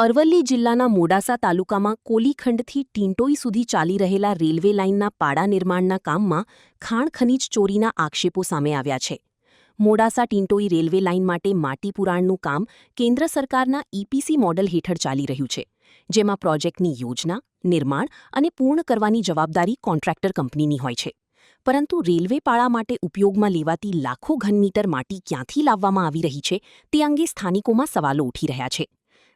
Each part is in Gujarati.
અરવલ્લી જિલ્લાના મોડાસા તાલુકામાં કોલીખંડથી ટીંટોઈ સુધી ચાલી રહેલા રેલવે લાઇનના પાડા નિર્માણના કામમાં ખાણ ખનીજ ચોરીના આક્ષેપો સામે આવ્યા છે. મોડાસા ટીંટોઈ રેલવે લાઇન માટે માટી પુરાણનું કામ કેન્દ્ર સરકારના ઇપીસી મોડલ હેઠળ ચાલી રહ્યું છે, જેમાં પ્રોજેક્ટની યોજના, નિર્માણ અને પૂર્ણ કરવાની જવાબદારી કોન્ટ્રાક્ટર કંપનીની હોય છે. પરંતુ રેલવે પાળા માટે ઉપયોગમાં લેવાતી લાખો ઘનમીટર માટી ક્યાંથી લાવવામાં આવી રહી છે તે અંગે સ્થાનિકોમાં સવાલો ઉઠી રહ્યા છે.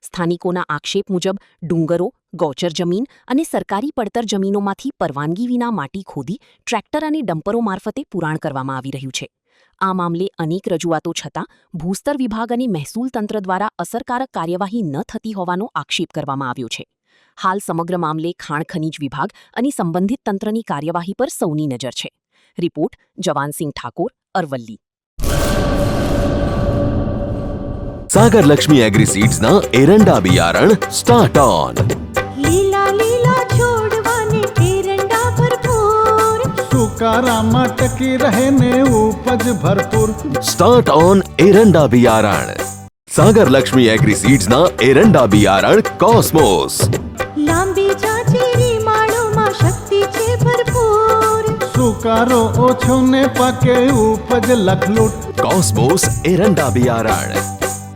સ્થાનિકોના આક્ષેપ મુજબ ડુંગરો, ગૌચર જમીન અને સરકારી પડતર જમીનોમાંથી પરવાનગી વિના માટી ખોદી ટ્રેક્ટર અને ડમ્પરો મારફતે પુરાણ કરવામાં આવી રહ્યું છે. આ મામલે અનેક રજૂઆતો છતાં ભૂસ્તર વિભાગ અને મહેસૂલ તંત્ર દ્વારા અસરકારક કાર્યવાહી ન થતી હોવાનો આક્ષેપ કરવામાં આવ્યો છે. હાલ સમગ્ર મામલે ખાણ ખનીજ વિભાગ અને સંબંધિત તંત્રની કાર્યવાહી પર સૌની નજર છે. રિપોર્ટ જવાનસિંહ ઠાકોર, અરવલ્લી. सागर लक्ष्मी एग्रीसीड्स ना एरंडा बियारण स्टार्ट ऑन. લીલા લીલા છોડવાને એરંડા ભરપૂર, સુકારામાં ટકી રહે ને ઉપજ ભરપૂર. स्टार्ट ऑन एरंडा बियारण. सागर लक्ष्मी एग्रीसीड्स ना एरंडा बियारण कॉस्मोस. લાંબી જાચેરી માળોમાં શક્તિ છે ભરપૂર, સુકારો ઓછો ને પાકે ઉપજ લખલૂટ. कॉस्मोस एरंडा बियारण.